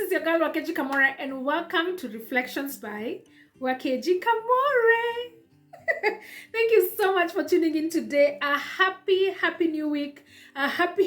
is your girl Wakeji Kamore, and welcome to Reflections by Wakeji Kamore. Thank you so much for tuning in today. A happy new week. A happy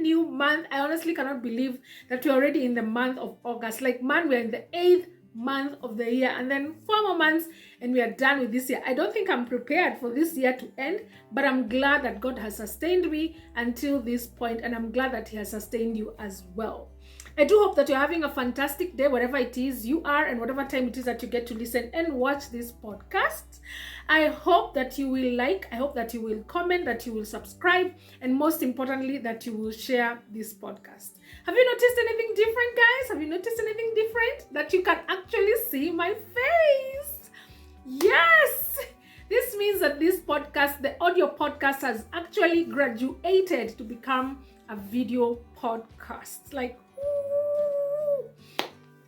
new month. I honestly cannot believe that we're already in the month of August. Like, man, we're in the 8th month of the year, and then 4 more months and we are done with this year. I don't think I'm prepared for this year to end, but I'm glad that God has sustained me until this point, and I'm glad that He has sustained you as well. I do hope that you're having a fantastic day, whatever it is you are, and whatever time it is that you get to listen and watch this podcast. I hope that you will like, I hope that you will comment, that you will subscribe, and most importantly, that you will share this podcast. Have you noticed anything different, guys? Have you noticed anything different? That you can actually see my face? Yes! This means that this podcast, the audio podcast, has actually graduated to become a video podcast. Like,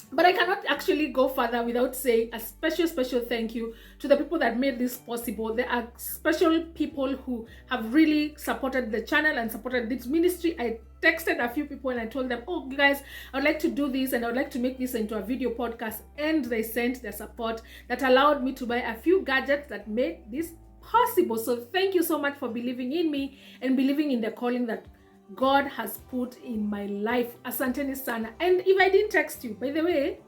but I cannot actually go further without saying a special thank you to the people that made this possible. There are special people who have really supported the channel and supported this ministry. I texted a few people and I told them, oh, guys, I would like to do this and I would like to make this into a video podcast. And they sent their support that allowed me to buy a few gadgets that made this possible. So thank you so much for believing in me and believing in the calling that God has put in my life. Asanteni sana. And if I didn't text you, by the way,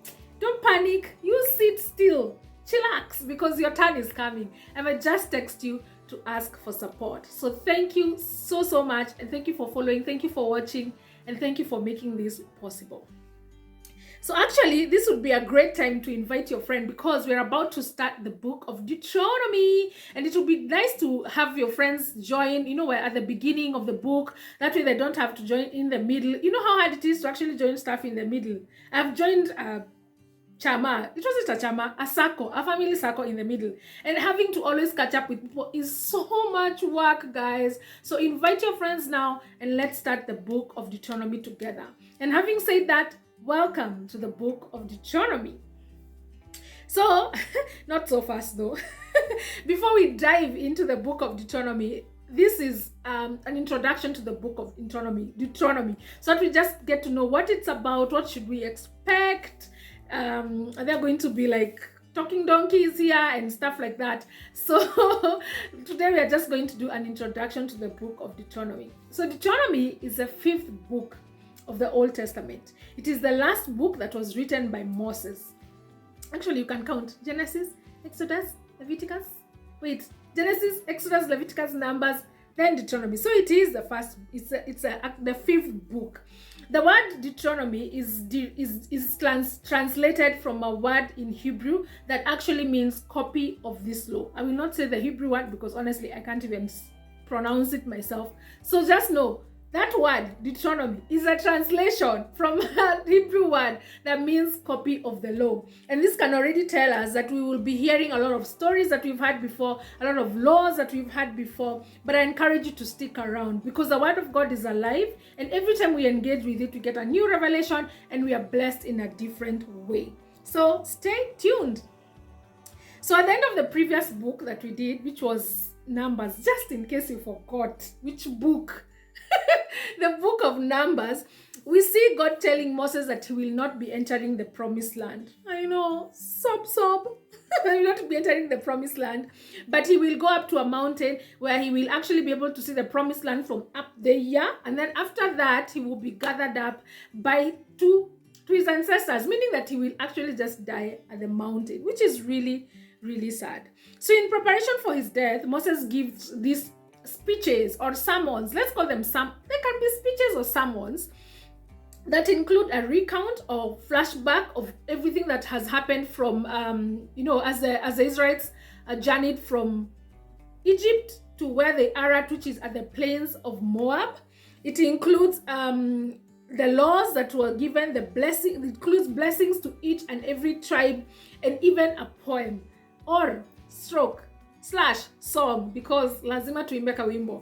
don't panic. You sit still, chillax, because your turn is coming. And I just text you to ask for support. So thank you so much, and thank you for following, thank you for watching, and thank you for making this possible. So actually, this would be a great time to invite your friend, because we're about to start the book of Deuteronomy, and it would be nice to have your friends join. You know, we're at the beginning of the book. That way they don't have to join in the middle. You know how hard it is to actually join stuff in the middle. I've joined Chama. It wasn't a Chama, a circle, a family circle in the middle. And having to always catch up with people is so much work, guys. So invite your friends now, and let's start the book of Deuteronomy together. And having said that, welcome to the book of Deuteronomy. So, not so fast though. Before we dive into the book of Deuteronomy, this is an introduction to the book of Deuteronomy. So that we just get to know what it's about, what should we expect. Are there going to be like talking donkeys here and stuff like that? So today we are just going to do an introduction to the book of Deuteronomy. So Deuteronomy is the 5th book of the Old Testament. It is the last book that was written by Moses. Actually, you can count Genesis, Exodus, Leviticus. Genesis, Exodus, Leviticus, Numbers, then Deuteronomy. So it is the first. It's the 5th book. The word Deuteronomy is translated from a word in Hebrew that actually means copy of this law. I will not say the Hebrew word because honestly I can't even pronounce it myself. So just know that word, Deuteronomy, is a translation from a Hebrew word that means copy of the law. And this can already tell us that we will be hearing a lot of stories that we've had before, a lot of laws that we've had before, but I encourage you to stick around because the word of God is alive, and every time we engage with it, we get a new revelation and we are blessed in a different way. So stay tuned. So at the end of the previous book that we did, which was Numbers, just in case you forgot which book, the book of Numbers, we see God telling Moses that he will not be entering the promised land. I know, sob. He will not be entering the promised land, but he will go up to a mountain where he will actually be able to see the promised land from up there. And then after that, he will be gathered up by to his ancestors, meaning that he will actually just die at the mountain, which is really sad. So in preparation for his death, Moses gives these speeches or sermons. Let's call them they can be speeches or sermons that include a recount or flashback of everything that has happened from as the Israelites journeyed from Egypt to where they are at, which is at the plains of Moab. It includes the laws that were given, it includes blessings to each and every tribe, and even a poem or /song, because lazima tuimbe kawimbo.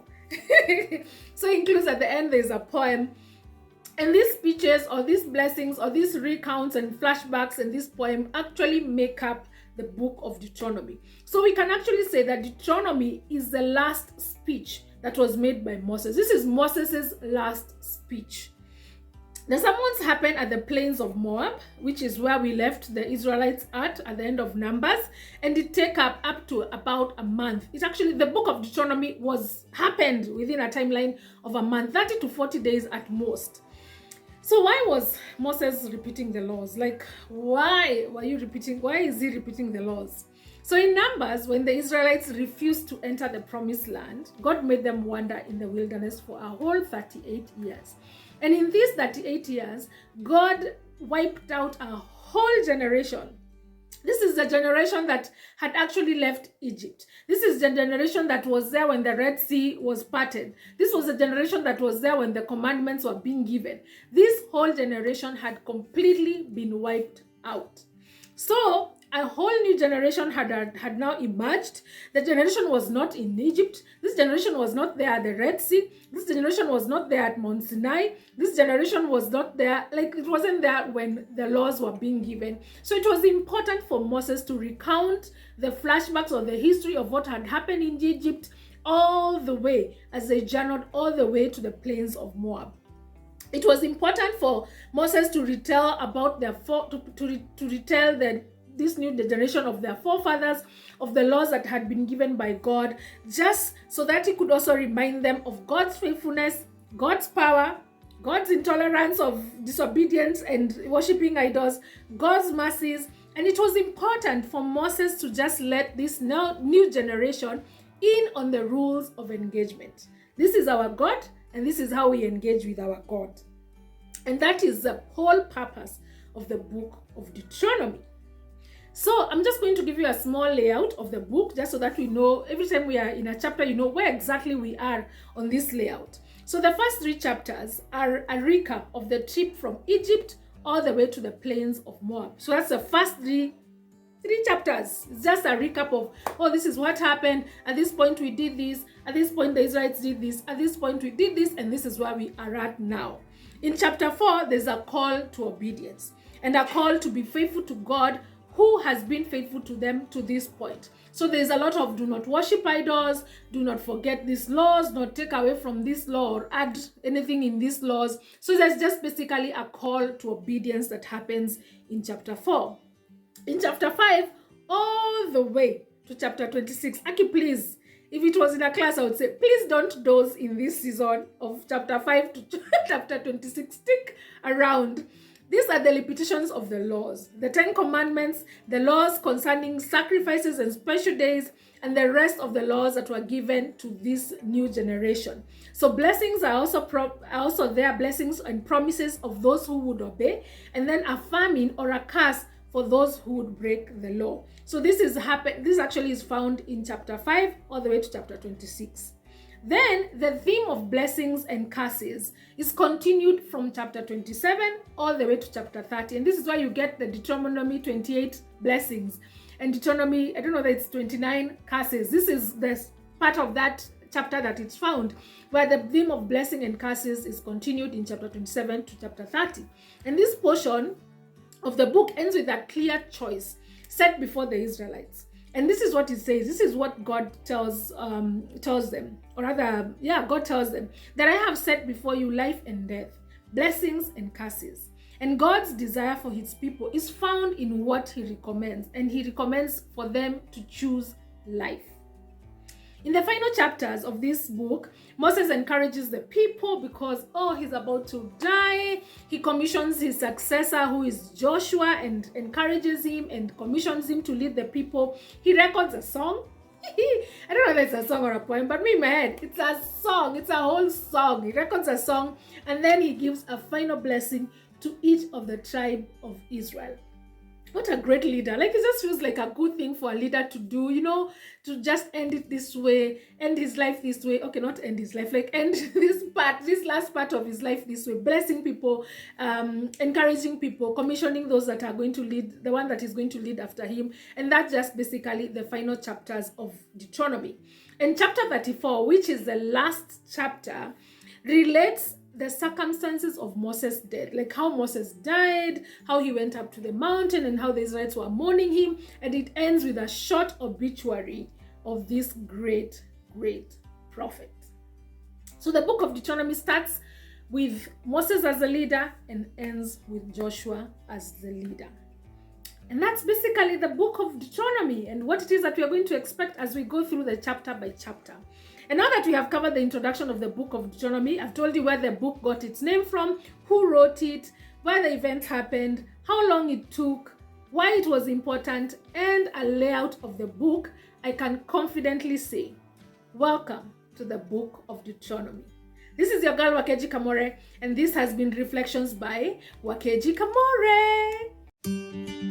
So it includes at the end there's a poem, and these speeches or these blessings or these recounts and flashbacks and this poem actually make up the book of Deuteronomy. So we can actually say that Deuteronomy is the last speech that was made by Moses. This is Moses's last speech. The sermons happen at the plains of Moab, which is where we left the Israelites at the end of Numbers, and it take up to about a month. It's actually, the book of Deuteronomy happened within a timeline of a month, 30 to 40 days at most. So why was Moses repeating the laws? Like, why is he repeating the laws? So in Numbers, when the Israelites refused to enter the promised land, God made them wander in the wilderness for a whole 38 years. And in these 38 years, God wiped out a whole generation. This is the generation that had actually left Egypt. This is the generation that was there when the Red Sea was parted. This was the generation that was there when the commandments were being given. This whole generation had completely been wiped out. So a whole new generation had now emerged. The generation was not in Egypt. This generation was not there at the Red Sea. This generation was not there at Mount Sinai. This generation was not there, like it wasn't there when the laws were being given. So it was important for Moses to recount the flashbacks or the history of what had happened in Egypt all the way, as they journeyed all the way to the plains of Moab. It was important for Moses to retell about this new generation of their forefathers, of the laws that had been given by God, just so that he could also remind them of God's faithfulness, God's power, God's intolerance of disobedience and worshiping idols, God's mercies. And it was important for Moses to just let this now new generation in on the rules of engagement. This is our God, and this is how we engage with our God. And that is the whole purpose of the book of Deuteronomy. So I'm just going to give you a small layout of the book, just so that we know every time we are in a chapter, you know where exactly we are on this layout. So the first 3 chapters are a recap of the trip from Egypt all the way to the plains of Moab. So that's the first three chapters. It's just a recap of, oh, this is what happened. At this point we did this. At this point the Israelites did this. At this point we did this, and this is where we are at now. In chapter 4, there's a call to obedience and a call to be faithful to God, who has been faithful to them to this point. So there's a lot of do not worship idols, do not forget these laws, not take away from this law or add anything in these laws. So there's just basically a call to obedience that happens in chapter 4. In chapter 5, all the way to chapter 26. Aki, please, if it was in a class, I would say, please don't doze in this season of chapter 5 to chapter 26. Stick around. These are the repetitions of the laws, the 10 commandments, the laws concerning sacrifices and special days, and the rest of the laws that were given to this new generation. So blessings are also there, blessings and promises of those who would obey, and then a famine or a curse for those who would break the law. So this actually is found in chapter 5 all the way to chapter 26. Then the theme of blessings and curses is continued from chapter 27 all the way to chapter 30. And this is why you get the Deuteronomy 28 blessings and Deuteronomy, I don't know that it's 29 curses. This is the part of that chapter that it's found, where the theme of blessing and curses is continued in chapter 27 to chapter 30. And this portion of the book ends with a clear choice set before the Israelites. And this is what it says. This is what God tells them. Or rather, God tells them that I have set before you life and death, blessings and curses. And God's desire for his people is found in what he recommends. And he recommends for them to choose life. In the final chapters of this book, Moses encourages the people because, he's about to die. He commissions his successor, who is Joshua, and encourages him and commissions him to lead the people. He records a song. I don't know if it's a song or a poem, but in my head, it's a song. It's a whole song. He records a song, and then he gives a final blessing to each of the tribe of Israel. What a great leader. Like, it just feels like a good thing for a leader to do, to just end it this way, end his life this way. Okay, not end his life, like end this last part of his life this way, blessing people, encouraging people, commissioning those that are going to lead, the one that is going to lead after him. And that's just basically the final chapters of Deuteronomy. And chapter 34, which is the last chapter, relates the circumstances of Moses' death, like how Moses died, how he went up to the mountain, and how the Israelites were mourning him. And it ends with a short obituary of this great, great prophet. So the book of Deuteronomy starts with Moses as the leader and ends with Joshua as the leader. And that's basically the book of Deuteronomy and what it is that we are going to expect as we go through the chapter by chapter. And now that we have covered the introduction of the book of Deuteronomy, I've told you where the book got its name from, who wrote it, where the events happened, how long it took, why it was important, and a layout of the book. I can confidently say, welcome to the book of Deuteronomy. This is your girl Wakeji Kamore, and this has been Reflections by Wakeji Kamore.